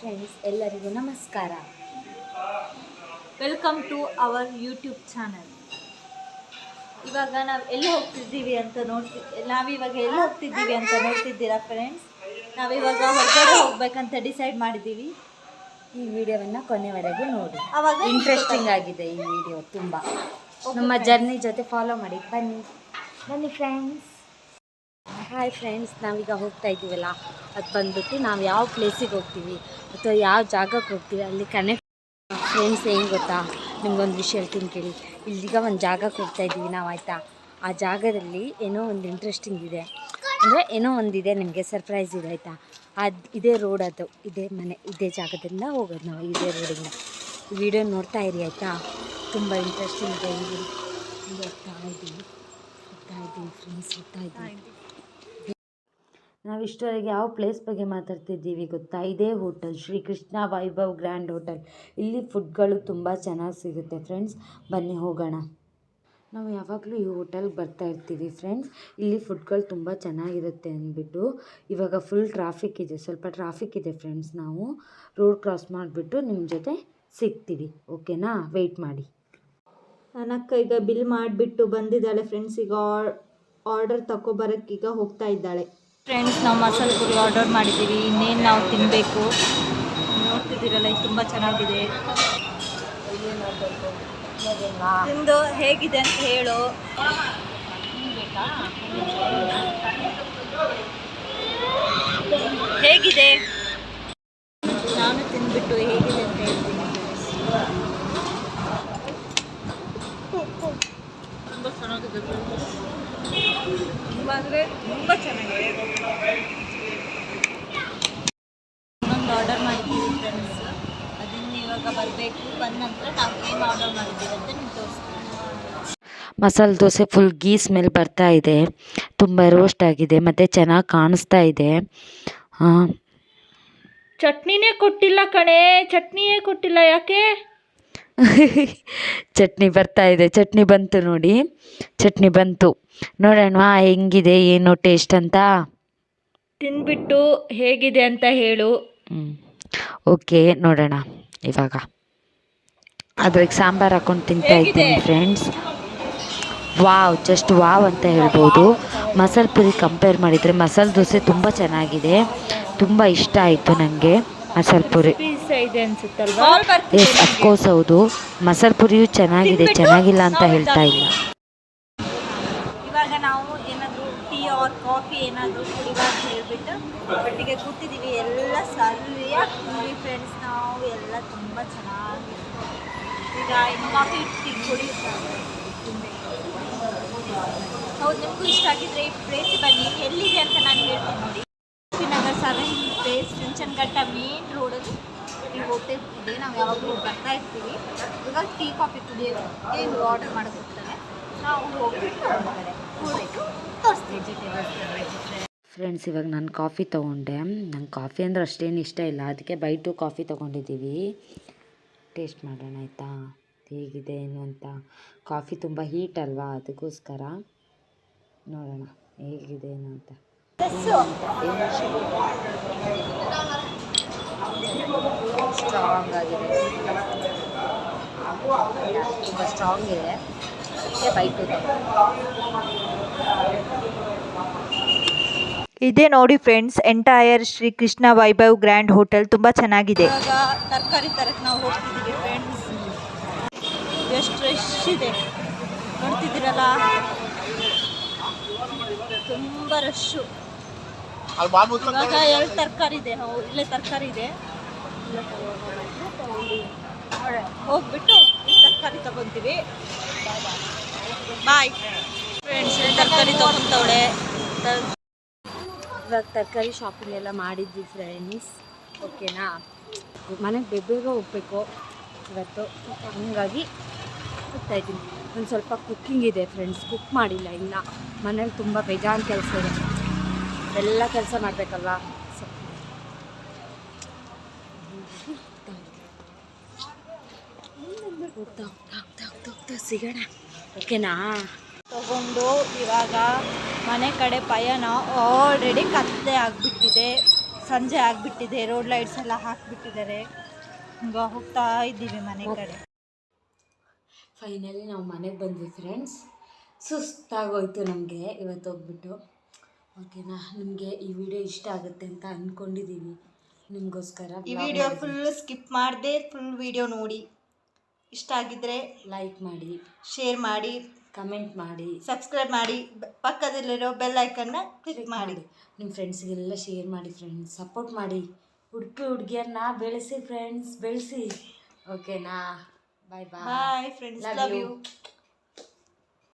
Friends, ಎಲ್ಲರಿಗೂ ನಮಸ್ಕಾರ. Welcome to our YouTube channel. ಇವಾಗ ನಾವು ಎಲ್ಲಿ ಹೋಗ್ತಿದ್ದೀವಿ ಅಂತ ನೋಡ್ತಿದ್ದೀರಾ ಫ್ರೆಂಡ್ಸ್. ನಾವಿವಾಗ ಹೊರಗಡೆ ಹೋಗ್ಬೇಕಂತ ಡಿಸೈಡ್ ಮಾಡಿದ್ದೀವಿ. ಈ ವಿಡಿಯೋವನ್ನು ಕೊನೆವರೆಗೂ ನೋಡಿ, ಅವಾಗ ಇಂಟ್ರೆಸ್ಟಿಂಗ್ ಆಗಿದೆ ಈ ವಿಡಿಯೋ ತುಂಬ. ನಮ್ಮ ಜರ್ನಿ ಜೊತೆ ಫಾಲೋ ಮಾಡಿ, ಬನ್ನಿ ಫ್ರೆಂಡ್ಸ್. ಹಾಯ್ ಫ್ರೆಂಡ್ಸ್, ನಾವೀಗ ಹೋಗ್ತಾ ಇದ್ದೀವಲ್ಲ, ಅದು ಬಂದ್ಬಿಟ್ಟು ನಾವು ಯಾವ ಪ್ಲೇಸಿಗೆ ಹೋಗ್ತೀವಿ ಅಥವಾ ಯಾವ ಜಾಗಕ್ಕೆ ಹೋಗ್ತೀವಿ ಅಲ್ಲಿ ಕನೆಕ್ಟ್. ಫ್ರೆಂಡ್ಸ್, ಏನು ಗೊತ್ತಾ, ನಿಮ್ಗೊಂದು ವಿಷಯ ಹೇಳ್ತೀನಿ ಕೇಳಿ. ಇಲ್ಲಿಗ ಒಂದು ಜಾಗಕ್ಕೆ ಹೋಗ್ತಾ ಇದ್ದೀವಿ ನಾವು, ಆಯಿತಾ? ಆ ಜಾಗದಲ್ಲಿ ಏನೋ ಒಂದು ಇಂಟ್ರೆಸ್ಟಿಂಗ್ ಇದೆ, ಅಂದರೆ ಏನೋ ಒಂದಿದೆ, ನಿಮಗೆ ಸರ್ಪ್ರೈಸ್ ಇದೆ, ಆಯಿತಾ? ಇದೇ ರೋಡ್, ಅದು ಇದೇ ಮನೆ, ಇದೇ ಜಾಗದಿಂದ ಹೋಗೋದು ನಾವು, ಇದೇ ರೋಡಿಂದ. ಈ ವಿಡಿಯೋ ನೋಡ್ತಾ ಇರಿ, ಆಯಿತಾ? ತುಂಬ ಇಂಟ್ರೆಸ್ಟಿಂಗ್ ಇದೆ. ಹೋಗ್ತಾ ಇದ್ದೀವಿ ಫ್ರೆಂಡ್ಸ್, ಹೋಗ್ತಾ ಇದ್ದೀವಿ. ನಾವು ಇಷ್ಟವರೆಗೆ ಯಾವ ಪ್ಲೇಸ್ ಬಗ್ಗೆ ಮಾತಾಡ್ತಿದ್ದೀವಿ ಗೊತ್ತಾ? ಇದೇ hotel, Shri Krishna Vaibhav grand hotel. ಇಲ್ಲಿ ಫುಡ್ಗಳು ತುಂಬ ಚೆನ್ನಾಗಿ ಸಿಗುತ್ತೆ ಫ್ರೆಂಡ್ಸ್, ಬನ್ನಿ ಹೋಗೋಣ. ನಾವು ಯಾವಾಗಲೂ ಈ ಹೋಟೆಲ್ಗೆ ಬರ್ತಾ ಇರ್ತೀವಿ ಫ್ರೆಂಡ್ಸ್. ಇಲ್ಲಿ ಫುಡ್ಗಳು ತುಂಬ ಚೆನ್ನಾಗಿರುತ್ತೆ ಅಂದ್ಬಿಟ್ಟು. ಇವಾಗ ಫುಲ್ ಟ್ರಾಫಿಕ್ ಇದೆ, ಸ್ವಲ್ಪ ಟ್ರಾಫಿಕ್ ಇದೆ ಫ್ರೆಂಡ್ಸ್. ನಾವು ರೋಡ್ ಕ್ರಾಸ್ ಮಾಡಿಬಿಟ್ಟು ನಿಮ್ಮ ಜೊತೆ ಸಿಗ್ತೀವಿ, ಓಕೆನಾ? ವೆಯ್ಟ್ ಮಾಡಿ. ನನ್ನಕ್ಕ ಈಗ ಬಿಲ್ ಮಾಡಿಬಿಟ್ಟು ಬಂದಿದ್ದಾಳೆ ಫ್ರೆಂಡ್ಸ್. ಈಗ ಆರ್ಡರ್ ತಗೊಬರೋಕ್ಕೀಗ ಹೋಗ್ತಾ ಇದ್ದಾಳೆ ಫ್ರೆಂಡ್ಸ್. ನಾವು ಮಸಾಲೆ ಪುರಿ ಆರ್ಡರ್ ಮಾಡಿದ್ದೀವಿ. ಇನ್ನೇನು ನಾವು ತಿನ್ನಬೇಕು. ನೋಡ್ತಿದ್ದೀರಲ್ಲ, ಇದು ತುಂಬ ಚೆನ್ನಾಗಿದೆ. ನಿಮ್ಮದು ಹೇಗಿದೆ ಅಂತ ಹೇಳು. ಹೇಗಿದೆ ನಾನು ತಿಂದ್ಬಿಟ್ಟು ಹೇಗಿದೆ ಅಂತ ಹೇಳ್ತೀನಿ. ತುಂಬ ಚೆನ್ನಾಗಿದೆ, ತುಂಬ ಅಂದರೆ ತುಂಬ ಚೆನ್ನಾಗಿದೆ. ಇನ್ನೊಂದು ಆರ್ಡರ್ ಮಾಡಿದ್ದೀವಿ ಫ್ರೆಂಡ್ಸ್, ಅದನ್ನು ಇವಾಗ ಬರಬೇಕು. ಬಂದ ನಂತರ ನಾವು ಏನು ಆರ್ಡರ್ ಮಾಡಿದ್ದೀವಿ ಅಂತ ನಿಮ್ಗೆ ತೋರಿಸ್ತೀನಿ. ಮಸಾಲೆ ದೋಸೆ ಫುಲ್ ಗೀ ಸ್ಮೆಲ್ ಬರ್ತಾ ಇದೆ, ತುಂಬ ರೋಸ್ಟ್ ಆಗಿದೆ ಮತ್ತು ಚೆನ್ನಾಗಿ ಕಾಣಿಸ್ತಾ ಇದೆ. ಚಟ್ನಿನೇ ಕೊಟ್ಟಿಲ್ಲ ಕಣೆ, ಚಟ್ನಿಯೇ ಕೊಟ್ಟಿಲ್ಲ, ಯಾಕೆ? ಚಟ್ನಿ ಬರ್ತಾ ಇದೆ, ಚಟ್ನಿ ಬಂತು ನೋಡಿ, ಚಟ್ನಿ ಬಂತು. ನೋಡೋಣ ಹೆಂಗಿದೆ ಏನು ಟೇಸ್ಟ್ ಅಂತ. ತಿಂದ್ಬಿಟ್ಟು ಹೇಗಿದೆ ಅಂತ ಹೇಳು. ಓಕೆ, ನೋಡೋಣ ಇವಾಗ. ಅದ್ರಿಗೆ ಸಾಂಬಾರು ಹಾಕೊಂಡು ತಿಂತಾ ಇದ್ದೀನಿ ಫ್ರೆಂಡ್ಸ್. ವಾವ್, ಜಸ್ಟ್ ವಾವ್ ಅಂತ ಹೇಳ್ಬೋದು. ಮಸಾಲೆ ಪುರಿ ಕಂಪೇರ್ ಮಾಡಿದರೆ ಮಸಾಲೆ ದೋಸೆ ತುಂಬ ಚೆನ್ನಾಗಿದೆ, ತುಂಬ ಇಷ್ಟ ಆಯಿತು ನನಗೆ ಮಸಾಲೆ ಪುರಿ. ಎಸ್, ಅಫ್ಕೋರ್ಸ್ ಹೌದು, ಮಸಾಲೆ ಪುರಿಯು ಚೆನ್ನಾಗಿದೆ, ಚೆನ್ನಾಗಿಲ್ಲ ಅಂತ ಹೇಳ್ತಾ ಇಲ್ಲ. ಇವಾಗ ನಾವು ಏನಾದರೂ ಟೀ ಆರ್ ಕಾಫಿ ಏನಾದರೂ ಕುಡಿಯುವ ಅಂತ ಹೇಳಿಬಿಟ್ಟು ಒಟ್ಟಿಗೆ ಕೂತಿದ್ದೀವಿ. ಎಲ್ಲ ಸರಿಯಾಗಿ ಫ್ರೆಂಡ್ಸ್, ನಾವು ಎಲ್ಲ ತುಂಬ ಚೆನ್ನಾಗಿ. ಈಗ ಕಾಫಿ ಟೀ ಕುಡಿಯುತ್ತಾರೆ. ಹೌದು, ನಿಮಗೂ ಇಷ್ಟ ಆಗಿದ್ರೆ ಈ ಪ್ಲೇಸಿಗೆ ಬನ್ನಿ. ಎಲ್ಲಿದೆ ಅಂತ ನಾನು ಹೇಳ್ತೀನಿ ನೋಡಿ. ನಗರ್ 7 ಪ್ಲೇಸ್, ಚುಂಚನಘಟ್ಟ ಮೇನ್ ರೋಡಲ್ಲಿ ಈ ಹೋಟೆಲ್ ಇದೆ. ನಾವು ಯಾವಾಗಲೂ ಬರ್ತಾ ಇರ್ತೀವಿ. ಇವಾಗ ಟೀ ಕಾಫಿ ಕುಡಿಯೋಕ್ಕೆ ಆರ್ಡರ್ ಮಾಡೋಕೆ ಹೋಗ್ತಾರೆ. ನಾವು ಹೋಗ್ಬಿಟ್ಟು ಕೂಡಬೇಕು, ತೋರಿಸ್ತೀವಿ ಜೊತೆ. ಫ್ರೆಂಡ್ಸ್, ಇವಾಗ ನಾನು ಕಾಫಿ ತೊಗೊಂಡೆ. ನಂಗೆ ಕಾಫಿ ಅಂದರೆ ಅಷ್ಟೇನು ಇಷ್ಟ ಇಲ್ಲ, ಅದಕ್ಕೆ ಬೈ 2 ಕಾಫಿ ತೊಗೊಂಡಿದ್ದೀವಿ. ಟೇಸ್ಟ್ ಮಾಡೋಣ ಆಯಿತಾ, ಹೇಗಿದೆ ಏನು ಅಂತ. ಕಾಫಿ ತುಂಬ ಹೀಟ್ ಅಲ್ವಾ, ಅದಕ್ಕೋಸ್ಕರ ನೋಡೋಣ ಹೇಗಿದೆ ಏನು ಅಂತ. ಸ್ಟ್ರಾಂಗ್ ಆಗಿದೆ, ತುಂಬ ಸ್ಟ್ರಾಂಗ್ ಇದೆ, ಅದಕ್ಕೆ ಬೈ 2. ಇದೇ ನೋಡಿ friends, entire Shri Krishna Vaibhav grand hotel ತುಂಬ ಚೆನ್ನಾಗಿದೆ. ಇವಾಗ ತರಕಾರಿ ತರಕ್ಕೆ ನಾವು ಹೋಗ್ತಿದ್ದೀವಿ ಫ್ರೆಂಡ್ಸ್. ಎಷ್ಟು ರಶ್ ಇದೆ ನೋಡ್ತಿದ್ದೀರಲ್ಲ, ತುಂಬ ರಶ್ಶು. ಇವಾಗ 2 ತರಕಾರಿ ಇದೆ, ಇಲ್ಲೇ ತರಕಾರಿ ಇದೆ, ಹೋಗ್ಬಿಟ್ಟು ಈ ತರಕಾರಿ ತಗೊತೀವಿ. ಬಾಯ್ ಫ್ರೆಂಡ್ಸ್, ತರಕಾರಿ ತಗೊತವಳೆ. ಇವಾಗ ತರಕಾರಿ ಶಾಪಿಂಗ್ ಎಲ್ಲ ಮಾಡಿದ್ವಿ ಫ್ರೆಂಡ್ಸ್, ಓಕೆನಾ? ಮನೆಗೆ ಬೇಗ ಹೋಗ್ಬೇಕು ಇವತ್ತು, ಹಂಗಾಗಿ ಹೋಗ್ತಾಯಿದ್ದೀನಿ. ಒಂದು ಸ್ವಲ್ಪ ಕುಕ್ಕಿಂಗ್ ಇದೆ ಫ್ರೆಂಡ್ಸ್, ಕುಕ್ ಮಾಡಿಲ್ಲ ಇನ್ನು. ಮನೇಲಿ ತುಂಬ ಬೇಜಾನ್ ಕೆಲಸ ಇದೆ, ಎಲ್ಲ ಕೆಲಸ ಮಾಡಬೇಕಲ್ವಾ. ಹೋಗ್ತಾ ಸಿಗೋಣ, ಓಕೆನಾ? ತಗೊಂಡು ಇವಾಗ ಮನೆ ಕಡೆ ಪಯಣ ಆಲ್ರೆಡಿ ಕತ್ತೆ ಆಗಿಬಿಟ್ಟಿದೆ. ಸಂಜೆ ಆಗಿಬಿಟ್ಟಿದೆ, ರೋಡ್ ಲೈಟ್ಸ್ ಎಲ್ಲ ಹಾಕಿಬಿಟ್ಟಿದ್ದಾರೆ. ಈಗ ಹೋಗ್ತಾ ಇದ್ದೀವಿ ಮನೆ ಕಡೆ. ಫೈನಲಿ ನಾವು ಮನೆಗೆ ಬಂದ್ವಿ ಫ್ರೆಂಡ್ಸ್. ಸುಸ್ತಾಗೋಯ್ತು ನಮಗೆ ಇವತ್ತು ಹೋಗ್ಬಿಟ್ಟು. ಓಕೆನಾ, ನಿಮಗೆ ಈ ವಿಡಿಯೋ ಇಷ್ಟ ಆಗುತ್ತೆ ಅಂತ ಅಂದ್ಕೊಂಡಿದ್ದೀನಿ. ನಿಮಗೋಸ್ಕರ ಈ ವಿಡಿಯೋ ಫುಲ್ ಸ್ಕಿಪ್ ಮಾಡದೆ ಫುಲ್ ವಿಡಿಯೋ ನೋಡಿ. ಇಷ್ಟ ಆಗಿದ್ರೆ ಲೈಕ್ ಮಾಡಿ, ಶೇರ್ ಮಾಡಿ, ಕಮೆಂಟ್ ಮಾಡಿ, ಸಬ್ಸ್ಕ್ರೈಬ್ ಮಾಡಿ, ಪಕ್ಕದಲ್ಲಿರೋ ಬೆಲ್ ಐಕನ್ನ ಕ್ಲಿಕ್ ಮಾಡಿ. ನಿಮ್ಮ ಫ್ರೆಂಡ್ಸ್ಗೆಲ್ಲ ಶೇರ್ ಮಾಡಿ ಫ್ರೆಂಡ್ಸ್. ಸಪೋರ್ಟ್ ಮಾಡಿ, ಹುಡುಗಿಯರನ್ನ ಬೆಳೆಸಿ ಫ್ರೆಂಡ್ಸ್, ಬೆಳೆಸಿ. ಓಕೆನಾ, ಬಾಯ್ ಬಾಯ್ ಬಾಯ್ ಫ್ರೆಂಡ್ಸ್, ಲವ್ ಯು.